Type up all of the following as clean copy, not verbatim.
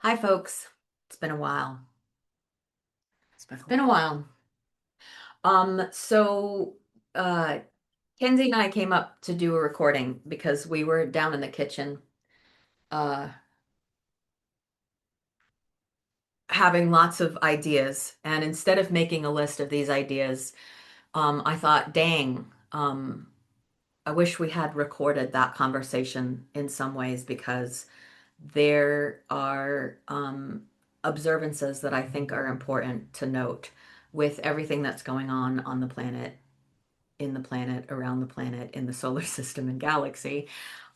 Hi, folks. It's been a while. It's been a It's been a while. while. Um, so uh Kenzie and I came up to do a recording because we were down in the kitchen uh having lots of ideas. And instead of making a list of these ideas, I thought, dang, I wish we had recorded that conversation in some ways because there are observances that I think are important to note with everything that's going on the planet, in the planet, around the planet, in the solar system and galaxy.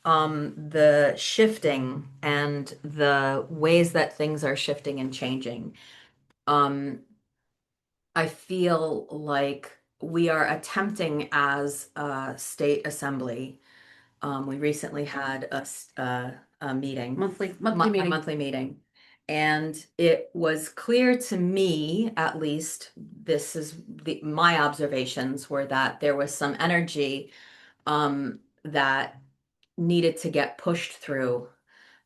The shifting and the ways that things are shifting and changing. Um, I feel like we are attempting as a state assembly. We recently had a meeting, Monthly a meeting. monthly meeting, and it was clear to me, at least, this is my observations were that there was some energy that needed to get pushed through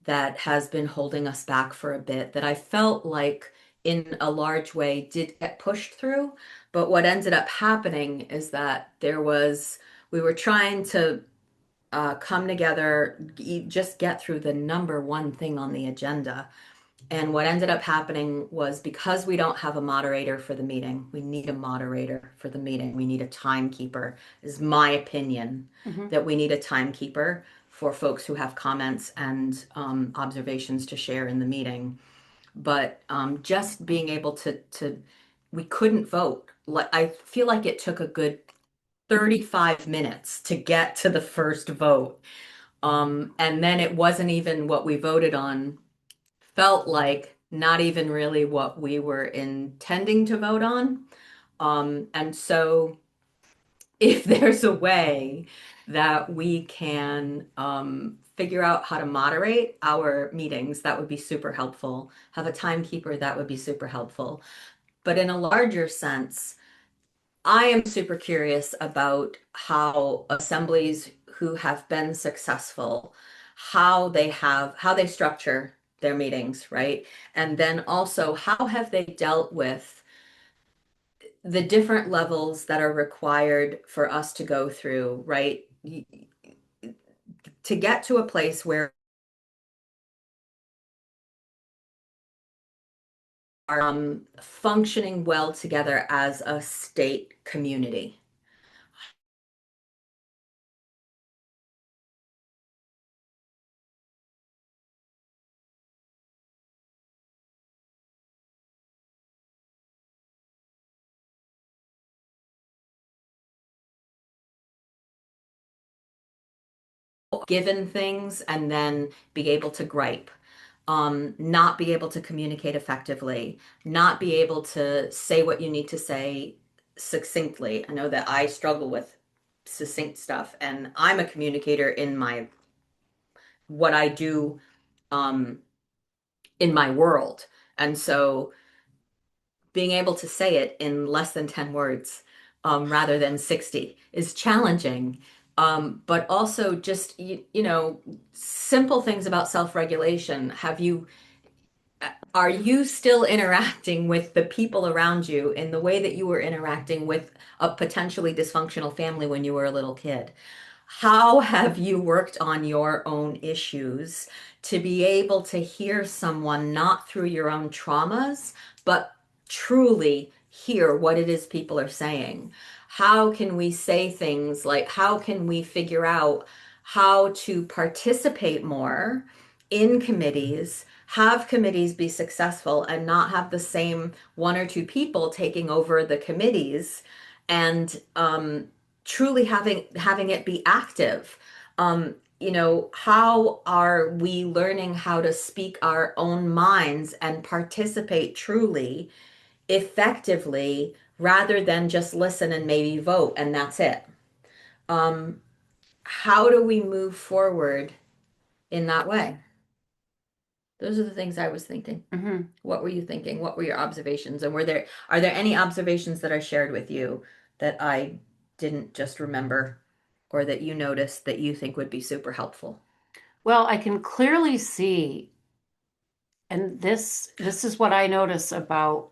that has been holding us back for a bit that I felt like in a large way did get pushed through. But what ended up happening is that we were trying to come together, just get through the number one thing on the agenda. And what ended up happening was because we don't have a moderator for the meeting, we need a moderator for the meeting. We need a timekeeper, is my opinion, hmm that we need a timekeeper for folks who have comments and observations to share in the meeting. But just being able we couldn't vote. Like I feel like it took a good 35 minutes to get to the first vote. And then it wasn't even what we voted on, felt like not even really what we were intending to vote on. And so if there's a way that we can figure out how to moderate our meetings, that would be super helpful. Have a timekeeper, that would be super helpful. But in a larger sense, I am super curious about how assemblies who have been successful, how they structure their meetings, right? And then also how have they dealt with the different levels that are required for us to go through, right? To get to a place where are functioning well together as a state community. Given things and then be able to gripe, not be able to communicate effectively, not be able to say what you need to say succinctly. I know that I struggle with succinct stuff, and I'm a communicator in my what I do um, in my world. And so being able to say it in less than 10 words rather than 60 is challenging. But also just, simple things about self-regulation. Are you still interacting with the people around you in the way that you were interacting with a potentially dysfunctional family when you were a little kid? How have you worked on your own issues to be able to hear someone not through your own traumas, but truly hear what it is people are saying? How can we say things like, how can we figure out how to participate more in committees, have committees be successful, and not have the same one or two people taking over the committees and truly having it be active. How are we learning how to speak our own minds and participate truly, effectively, rather than just listen and maybe vote and that's it? Um, how do we move forward in that way? Those are the things I was thinking. hmm What were you thinking? What were your observations? And are there any observations that I shared with you that I didn't just remember or that you noticed that you think would be super helpful? Well, I can clearly see And this is what I notice about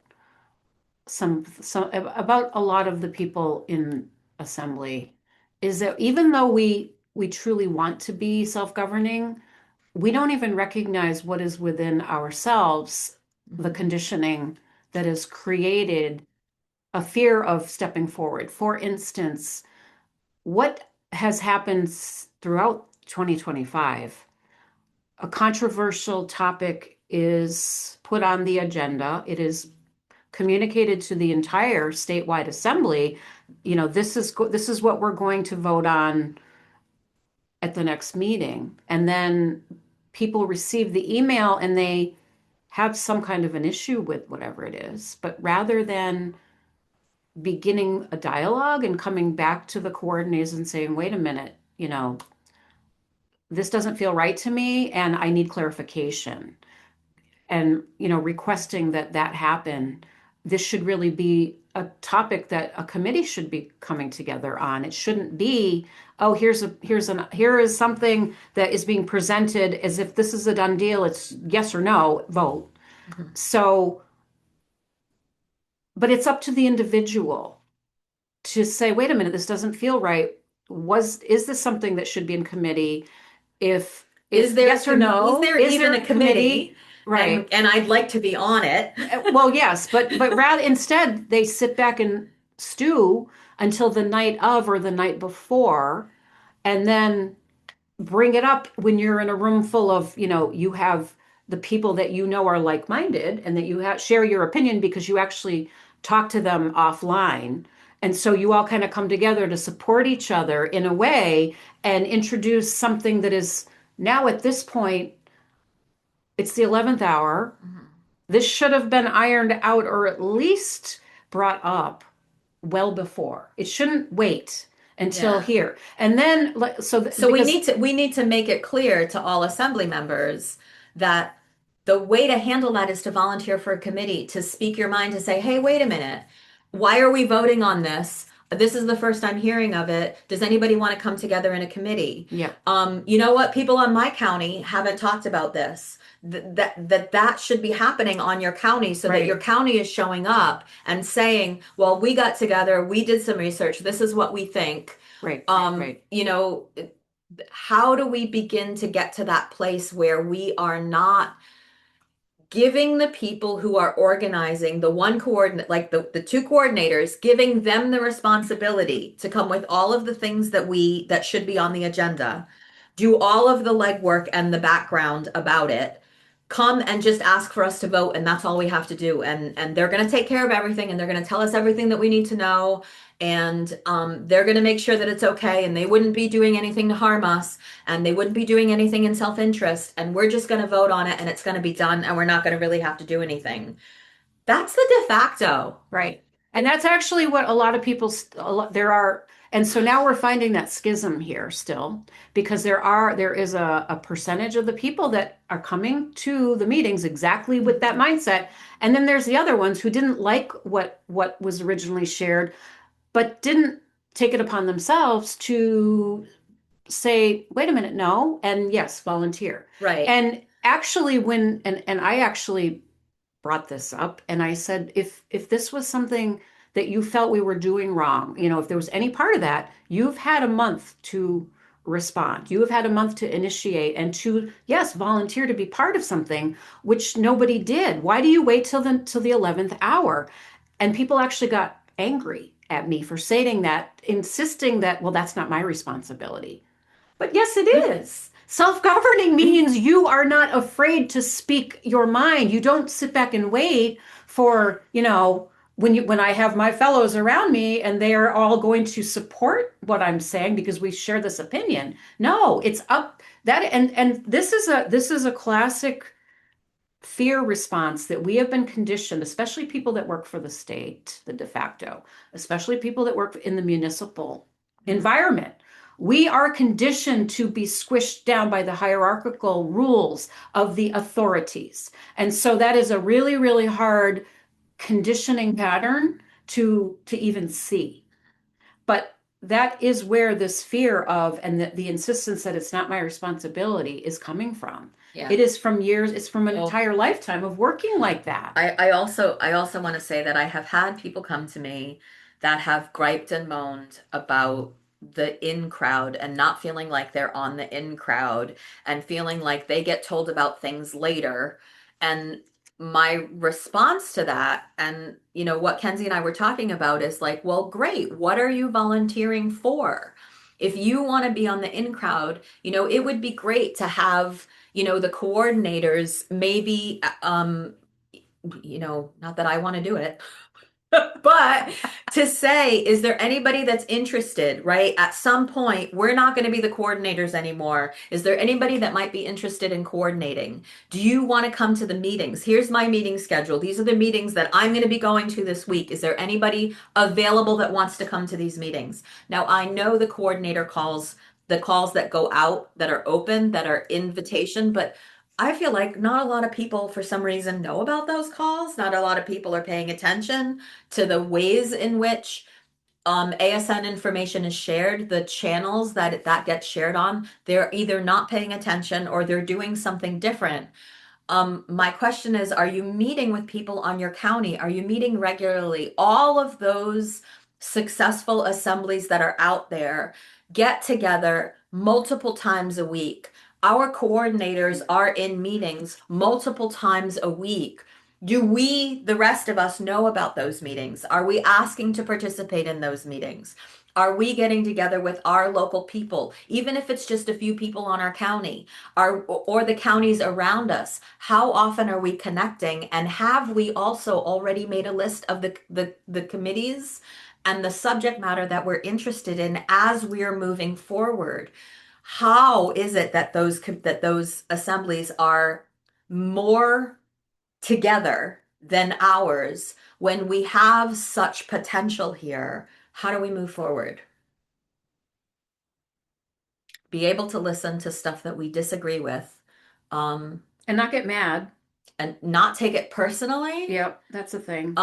some about a lot of the people in assembly is that even though we truly want to be self-governing, we don't even recognize what is within ourselves, the Mhm. conditioning that has created a fear of stepping forward. For instance, what has happened throughout 2025? A controversial topic is put on the agenda. It is communicated to the entire statewide assembly. This is what we're going to vote on at the next meeting. And then people receive the email and they have some kind of an issue with whatever it is. But rather than beginning a dialogue and coming back to the coordinators and saying, wait a minute, this doesn't feel right to me and I need clarification. And requesting that happen. This should really be a topic that a committee should be coming together on. It shouldn't be, oh, here is something that is being presented as if this is a done deal. It's yes or no vote. Mhm. So, but it's up to the individual to say, wait a minute, this doesn't feel right. Is this something that should be in committee? If yes or Is no, there is even there a a committee? committee? Right. And I'd like to be on it. Well, yes, but rather instead they sit back and stew until the night of or the night before, and then bring it up when you're in a room full of, you have the people that are like-minded and that share your opinion because you actually talk to them offline. And so you all kind of come together to support each other in a way and introduce something that is now at this point, it's the 11th hour. Mhm. This should have been ironed out or at least brought up well before. It shouldn't wait until Yeah. here. And then, So we need to make it clear to all assembly members that the way to handle that is to volunteer for a committee, to speak your mind, to say, hey, wait a minute, why are we voting on this? This is the first I'm hearing of it. Does anybody want to come together in a committee? yeah, You know what? People on my county haven't talked about this. That should be happening on your county so that your right, county is showing up and saying, well, we got together, we did some research, this is what we think. right, right. You know, how do we begin to get to that place where we are not giving the people who are organizing the one coordinate, like the two coordinators, giving them the responsibility to come with all of the things that should be on the agenda, do all of the legwork and the background about it, come and just ask for us to vote, and that's all we have to do. And they're going to take care of everything, and they're going to tell us everything that we need to know, and they're going to make sure that it's okay, and they wouldn't be doing anything to harm us, and they wouldn't be doing anything in self-interest, and we're just going to vote on it, and it's going to be done, and we're not going to really have to do anything. That's the de facto. Right. And that's actually what a lot of people, there are, and so now we're finding that schism here still, because there is a percentage of the people that are coming to the meetings exactly with that mindset. And then there's the other ones who didn't like what was originally shared, but didn't take it upon themselves to say, wait a minute, no, and yes, volunteer. Right. And actually and I actually brought this up and I said, if this was something that you felt we were doing wrong, if there was any part of that, you've had a month to respond. You have had a month to initiate and to, yes, volunteer to be part of something, which nobody did. Why do you wait till the 11th hour? And people actually got angry at me for saying that, insisting that, well, that's not my responsibility. But yes, it is. Self-governing means you are not afraid to speak your mind. You don't sit back and wait for, when I have my fellows around me and they are all going to support what I'm saying because we share this opinion. No, it's up that and this is a classic fear response that we have been conditioned, especially people that work for the state, the de facto, especially people that work in the municipal environment. We are conditioned to be squished down by the hierarchical rules of the authorities. And so that is a really, really hard conditioning pattern to even see. But that is where this fear of and the insistence that it's not my responsibility is coming from. Yeah. It is from years, it's from an Well, entire lifetime of working like that. I also want to say that I have had people come to me that have griped and moaned about the in crowd and not feeling like they're on the in crowd and feeling like they get told about things later. And my response to that, and what Kenzie and I were talking about is like, well, great. What are you volunteering for? If you want to be on the in crowd, it would be great to have the coordinators maybe not that I want to do it, but to say, is there anybody that's interested, right? At some point, we're not going to be the coordinators anymore. Is there anybody that might be interested in coordinating? Do you want to come to the meetings? Here's my meeting schedule. These are the meetings that I'm going to be going to this week. Is there anybody available that wants to come to these meetings? Now, I know the coordinator calls, the calls that go out that are open, that are invitation, but I feel like not a lot of people, for some reason, know about those calls. Not a lot of people are paying attention to the ways in which ASN information is shared, the channels that gets shared on. They're either not paying attention or they're doing something different. My question is, are you meeting with people on your county? Are you meeting regularly? All of those successful assemblies that are out there get together multiple times a week. Our coordinators are in meetings multiple times a week. Do we, the rest of us, know about those meetings? Are we asking to participate in those meetings? Are we getting together with our local people, even if it's just a few people on our county, or the counties around us? How often are we connecting? And have we also already made a list of the committees and the subject matter that we're interested in as we are moving forward? How is it that those assemblies are more together than ours when we have such potential here? How do we move forward? Be able to listen to stuff that we disagree with, And not get mad. and not take it personally. Yep, that's a thing.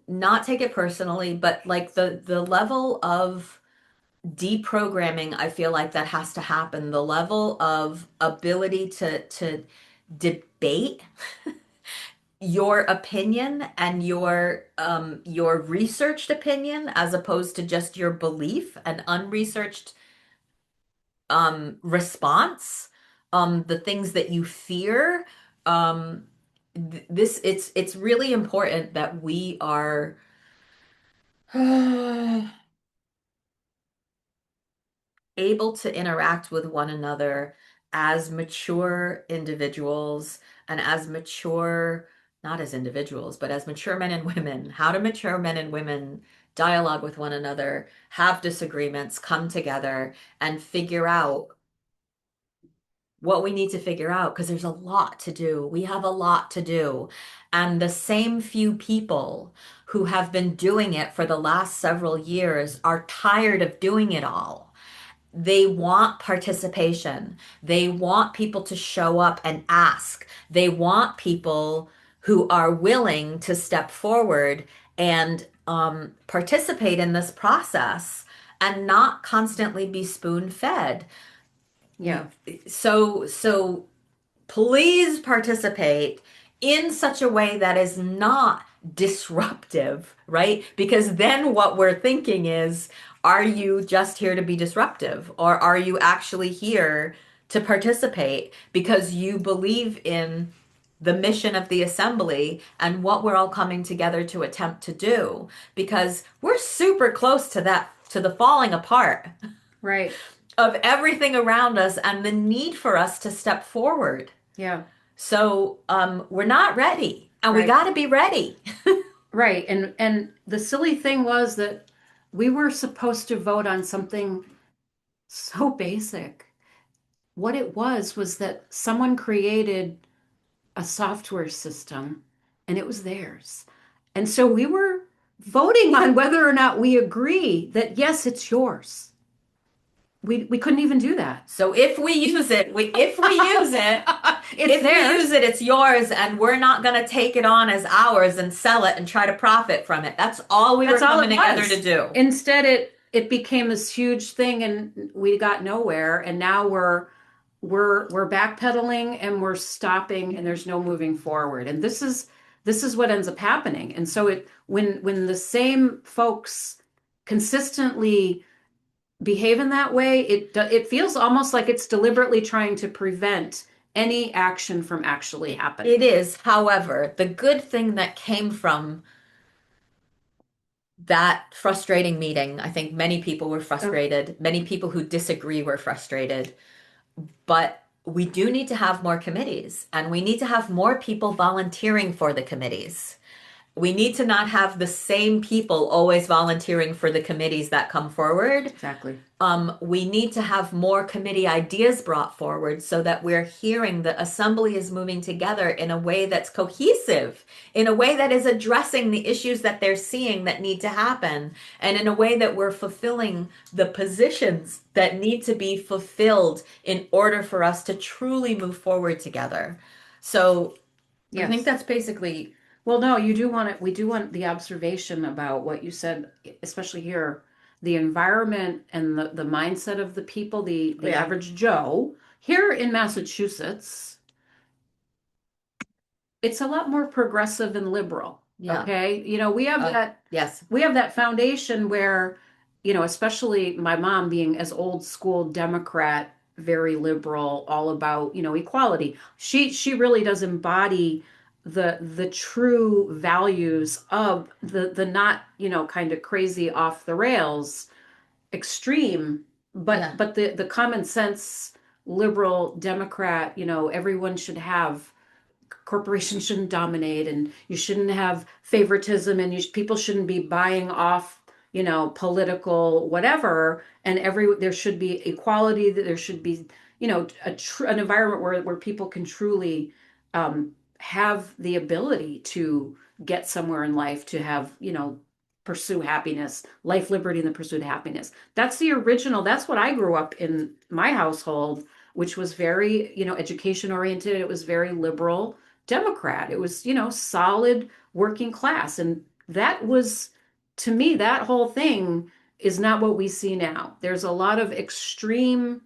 Not take it personally, but like the level of deprogramming, I feel like that has to happen. The level of ability to debate your opinion and your researched opinion as opposed to just your belief and unresearched response, the things that you fear. It's really important that we are able to interact with one another as mature individuals and as mature, not as individuals, but as mature men and women. How do mature men and women dialogue with one another, have disagreements, come together, and figure out what we need to figure out, because there's a lot to do. We have a lot to do. And the same few people who have been doing it for the last several years are tired of doing it all. They want participation. They want people to show up and ask. They want people who are willing to step forward and participate in this process and not constantly be spoon fed. Yeah. So please participate in such a way that is not disruptive, right? Because then what we're thinking is, are you just here to be disruptive, or are you actually here to participate because you believe in the mission of the assembly and what we're all coming together to attempt to do? Because we're super close to that, to the falling apart Right. of everything around us and the need for us to step forward. Yeah. So we're not ready, and we Right. got to be ready. Right. And the silly thing was that we were supposed to vote on something so basic. What it was that someone created a software system and it was theirs. And so we were voting on whether or not we agree that yes, it's yours. We couldn't even do that. So if we use it, It's if theirs. we use it, it's yours, and we're not going to take it on as ours and sell it and try to profit from it. That's all we were That's all coming it together was. to do. Instead, it became this huge thing and we got nowhere. And now we're backpedaling and we're stopping and there's no moving forward. And this is what ends up happening. And so when the same folks consistently behave in that way, it feels almost like it's deliberately trying to prevent any action from actually happening. It is, however, the good thing that came from that frustrating meeting, I think many people were frustrated. Many people who disagree were frustrated. But we do need to have more committees, and we need to have more people volunteering for the committees. We need to not have the same people always volunteering for the committees that come forward. Exactly. We need to have more committee ideas brought forward so that we're hearing the assembly is moving together in a way that's cohesive, in a way that is addressing the issues that they're seeing that need to happen, and in a way that we're fulfilling the positions that need to be fulfilled in order for us to truly move forward together. So I think Yes. that's basically, Well, no, we do want the observation about what you said, especially here, the environment and the mindset of the people, the yeah, average Joe. Here in Massachusetts, it's a lot more progressive and liberal. yeah, Okay. We have yes, that foundation where, especially my mom being as old school Democrat, very liberal, all about, equality. She really does embody the true values of the not, kind of crazy off the rails extreme, yeah, but the common sense liberal Democrat, everyone should have corporations shouldn't dominate and you shouldn't have favoritism and people shouldn't be buying off political whatever, and there should be equality, that there should be an environment where people can truly have the ability to get somewhere in life, to have pursue happiness, life, liberty, and the pursuit of happiness. That's what I grew up in my household, which was very education oriented. It was very liberal Democrat. It was, solid working class. And that was, to me, that whole thing is not what we see now. There's a lot of extreme,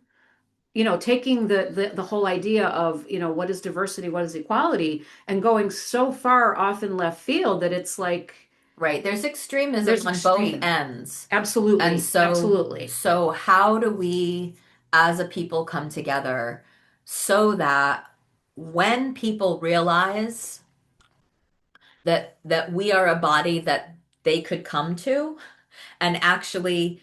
taking the whole idea of, what is diversity, what is equality, and going so far off in left field that it's like right. There's extremism there's on both extreme. ends. Absolutely. And Absolutely. so how do we as a people come together so that when people realize that we are a body that they could come to and actually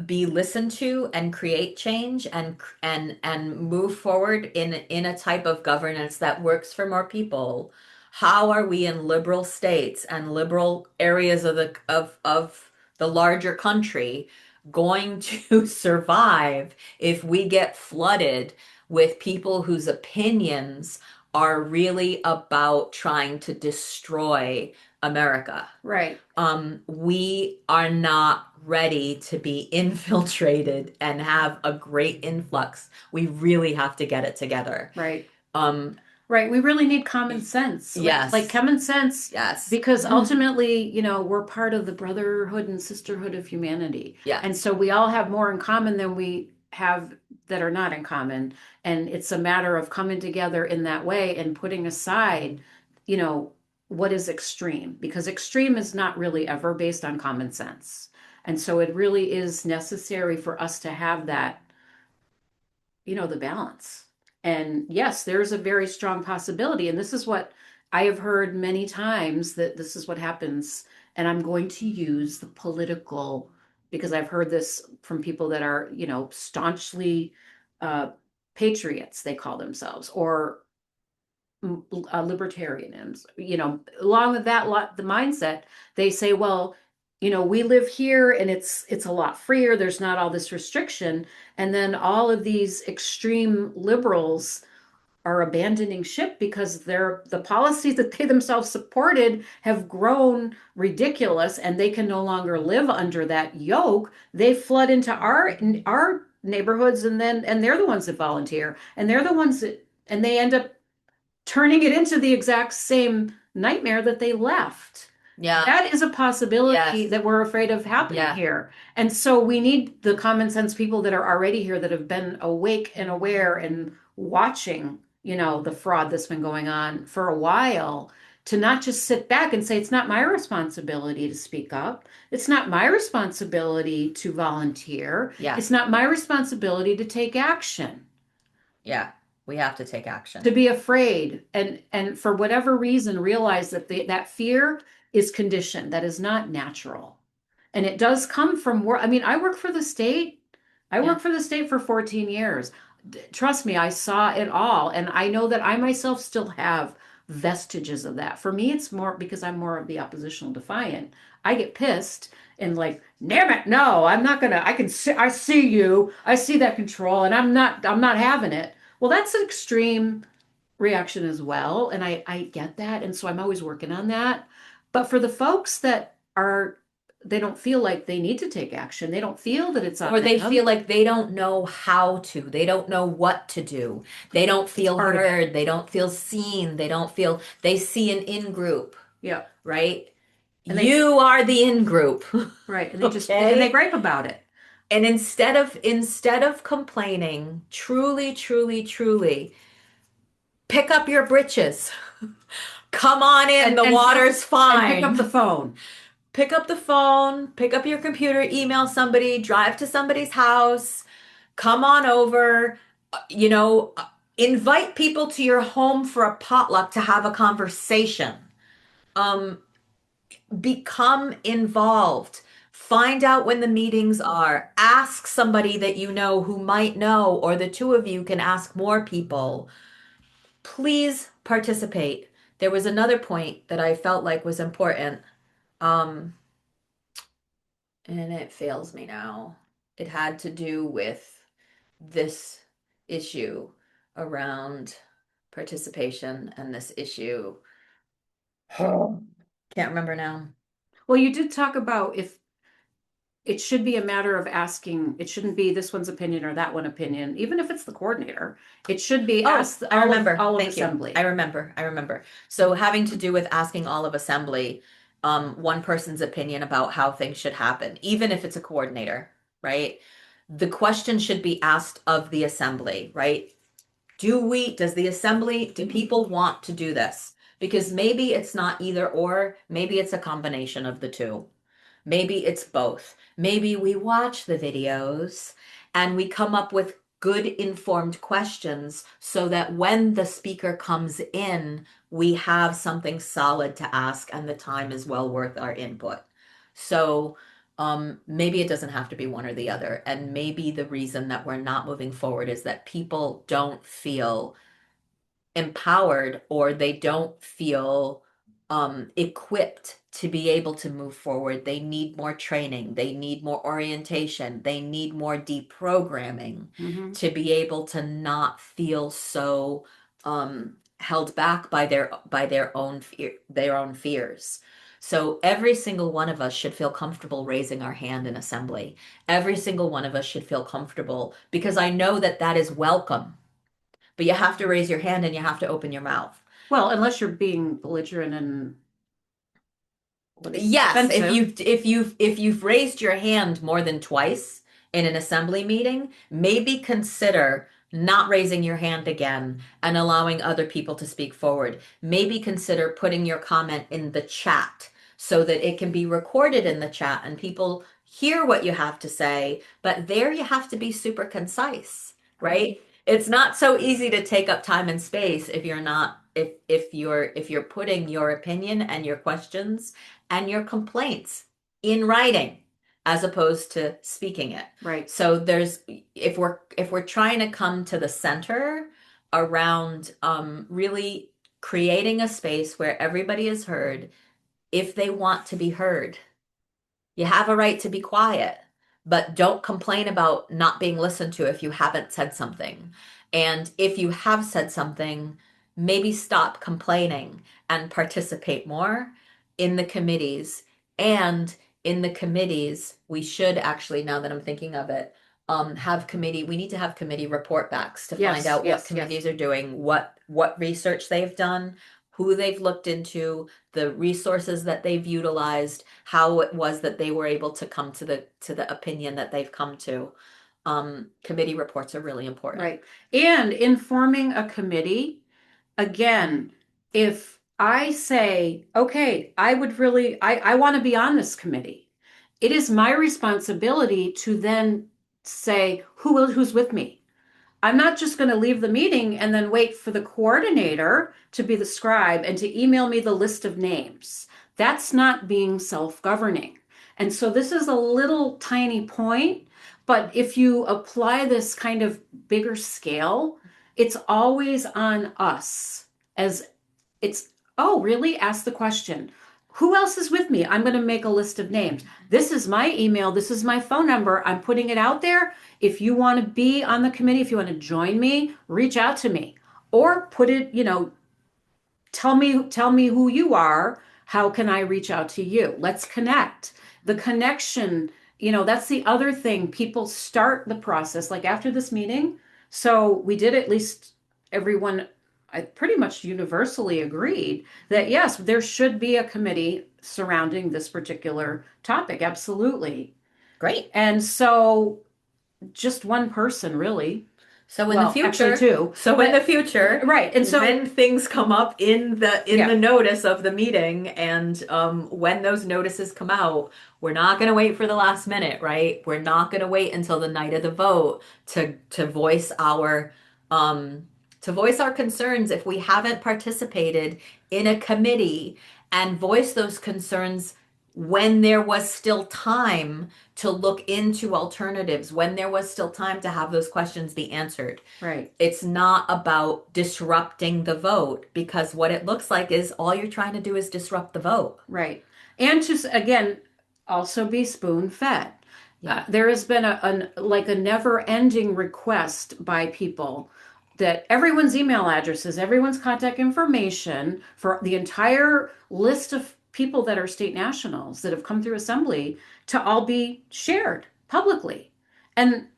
be listened to and create change and move forward in a type of governance that works for more people, how are we in liberal states and liberal areas of the larger country going to survive if we get flooded with people whose opinions are really about trying to destroy America? Right. We are not ready to be infiltrated and have a great influx. We really have to get it together. Right. Um, Right. We really need common sense. yes, Like common sense, yes, because ultimately, we're part of the brotherhood and sisterhood of humanity. yeah, And so we all have more in common than we have that are not in common. And it's a matter of coming together in that way and putting aside, what is extreme, because extreme is not really ever based on common sense. And so it really is necessary for us to have that, the balance. And yes, there's a very strong possibility. And this is what I have heard many times, that this is what happens. And I'm going to use the political, because I've heard this from people that are, staunchly patriots, they call themselves, or libertarians, along with the mindset. They say, well, we live here and it's a lot freer, there's not all this restriction, and then all of these extreme liberals are abandoning ship because the policies that they themselves supported have grown ridiculous and they can no longer live under that yoke. They flood into our neighborhoods, and they're the ones that volunteer, and they're the ones that, and they end up turning it into the exact same nightmare that they left. Yeah. That is a possibility Yes. that we're afraid of happening Yeah. here. And so we need the common sense people that are already here that have been awake and aware and watching, the fraud that's been going on for a while to not just sit back and say, it's not my responsibility to speak up. It's not my responsibility to volunteer. Yeah. It's not my responsibility to take action, Yeah. We have to take action. to be afraid and for whatever reason realize that that fear is conditioned, that is not natural, and it does come from work. I mean, I work for the state. I Yeah. worked for the state for 14 years. Trust me, I saw it all, and I know that I myself still have vestiges of that. For me, it's more because I'm more of the oppositional defiant. I get pissed and like, damn it, no, I'm not gonna. I see you. I see that control, and I'm not having it. Well, that's an extreme reaction as well. And I get that. And so I'm always working on that. But for the folks that they don't feel like they need to take action, they don't feel that it's on Or they them. feel like they don't know how to, they don't know what to do, they don't feel part of it. heard, they don't feel seen, they see an in group, Yeah. right? And they- You are the in group. Right. And they just, Okay. and they gripe about it. And instead of complaining, truly, truly, truly, pick up your britches. Come on in, the And water's And fine. pick up the phone. Pick up the phone, pick up your computer, email somebody, drive to somebody's house, come on over, invite people to your home for a potluck to have a conversation. Become involved. Find out when the meetings are. Ask somebody that you know who might know, or the two of you can ask more people. Please participate. There was another point that I felt like was important. And it fails me now. It had to do with this issue around participation and this issue. Can't remember now. Well, you did talk about if it should be a matter of asking, it shouldn't be this one's opinion or that one opinion, even if it's the coordinator. It should be asked I remember. all of Thank you. assembly. I remember. So having to do with asking all of assembly, one person's opinion about how things should happen, even if it's a coordinator, right? The question should be asked of the assembly, right? Does the assembly, do people want to do this? Because maybe it's not either or, maybe it's a combination of the two. Maybe it's both. Maybe we watch the videos and we come up with good informed questions so that when the speaker comes in, we have something solid to ask and the time is well worth our input. So maybe it doesn't have to be one or the other. And maybe the reason that we're not moving forward is that people don't feel empowered or they don't feel equipped to be able to move forward. They need more training, they need more orientation, they need more deprogramming Mhm. to be able to not feel so held back by their own fears. So every single one of us should feel comfortable raising our hand in assembly. Every single one of us should feel comfortable because I know that that is welcome. But you have to raise your hand and you have to open your mouth. Well, unless you're being belligerent and Yes, offensive. if you've raised your hand more than twice in an assembly meeting, maybe consider not raising your hand again and allowing other people to speak forward. Maybe consider putting your comment in the chat so that it can be recorded in the chat and people hear what you have to say, but there you have to be super concise, right? It's not so easy to take up time and space if you're putting your opinion and your questions and your complaints in writing as opposed to speaking it. Right. So if we're trying to come to the center around really creating a space where everybody is heard if they want to be heard. You have a right to be quiet, but don't complain about not being listened to if you haven't said something. And if you have said something, maybe stop complaining and participate more in the committees. And in the committees, we should actually, now that I'm thinking of it, we need to have committee report backs to Yes, find out yes, what committees are doing, what research they've done, who they've looked into, the resources that they've utilized, how it was that they were able to come to the opinion that they've come to. Committee reports are really important. Right. And informing a committee, again, if I say, okay, I want to be on this committee, it is my responsibility to then say, who's with me? I'm not just going to leave the meeting and then wait for the coordinator to be the scribe and to email me the list of names. That's not being self-governing. And so this is a little tiny point, but if you apply this kind of bigger scale, it's always on us as it's, oh, really? Ask the question. Who else is with me? I'm going to make a list of names. This is my email. This is my phone number. I'm putting it out there. If you want to be on the committee, if you want to join me, reach out to me or put it, tell me who you are. How can I reach out to you? Let's connect. The connection, that's the other thing. People start the process like after this meeting. So we did at least everyone, I pretty much universally agreed that yes, there should be a committee surrounding this particular topic. Absolutely. Great. And so just one person really. So in the Well, actually future, two. so in the future, Right. And so when things come up in the Yeah. notice of the meeting, and when those notices come out, we're not going to wait for the last minute, right? We're not going to wait until the night of the vote to voice our concerns if we haven't participated in a committee and voice those concerns when there was still time to look into alternatives, when there was still time to have those questions be answered. right. It's not about disrupting the vote, because what it looks like is all you're trying to do is disrupt the vote. Right. And to, again, also be spoon fed. Yeah. There has been a never ending request by people that everyone's email addresses, everyone's contact information for the entire list of people that are state nationals that have come through assembly to all be shared publicly. And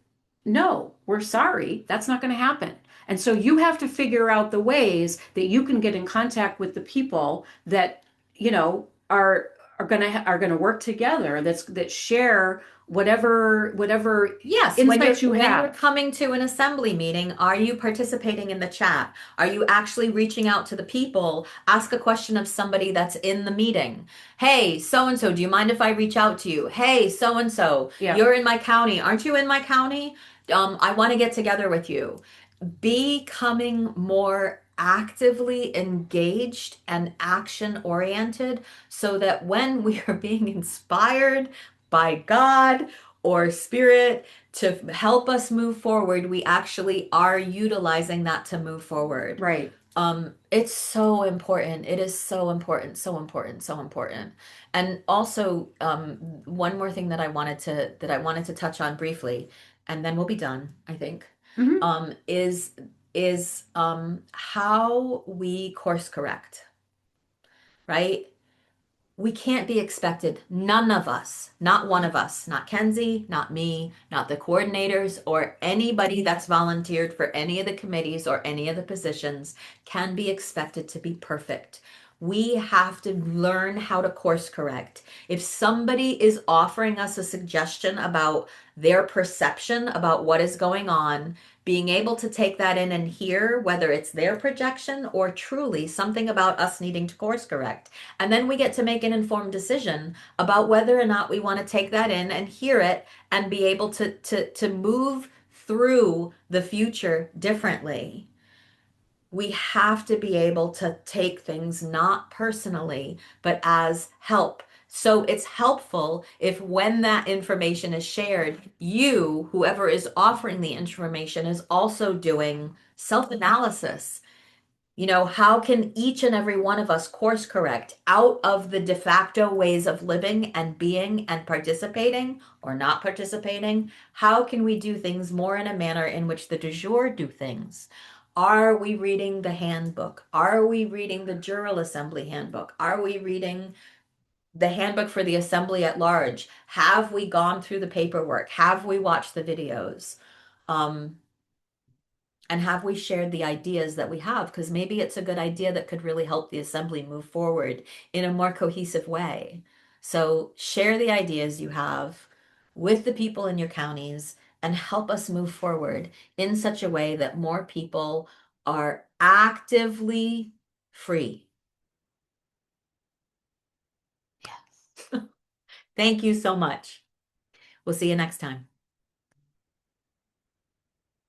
no, we're sorry, that's not going to happen. And so you have to figure out the ways that you can get in contact with the people that, are going to work together, that share whatever Yes, insights you when you're have. coming to an assembly meeting, are you participating in the chat? Are you actually reaching out to the people? Ask a question of somebody that's in the meeting. Hey, so and so, do you mind if I reach out to you? Hey, so and so, Yeah. you're in my county. Aren't you in my county? I want to get together with you. Becoming more actively engaged and action oriented, so that when we are being inspired by God or spirit to help us move forward, we actually are utilizing that to move forward. Right. It's so important. It is so important, so important, so important. And also, one more thing that I wanted to touch on briefly, and then we'll be done, I think, Mhm. is how we course correct, right? We can't be expected, none of us, not one of us, not Kenzie, not me, not the coordinators, or anybody that's volunteered for any of the committees or any of the positions, can be expected to be perfect. We have to learn how to course correct. If somebody is offering us a suggestion about their perception about what is going on, being able to take that in and hear whether it's their projection or truly something about us needing to course correct. And then we get to make an informed decision about whether or not we want to take that in and hear it and be able to move through the future differently. We have to be able to take things not personally, but as help. So it's helpful if, when that information is shared, you, whoever is offering the information, is also doing self-analysis. How can each and every one of us course correct out of the de facto ways of living and being and participating or not participating? How can we do things more in a manner in which the de jure do things? Are we reading the handbook? Are we reading the Jural Assembly handbook? Are we reading the handbook for the assembly at large? Have we gone through the paperwork? Have we watched the videos? Um, And have we shared the ideas that we have? Because maybe it's a good idea that could really help the assembly move forward in a more cohesive way. So share the ideas you have with the people in your counties and help us move forward in such a way that more people are actively free. Yes. Thank you so much. We'll see you next time.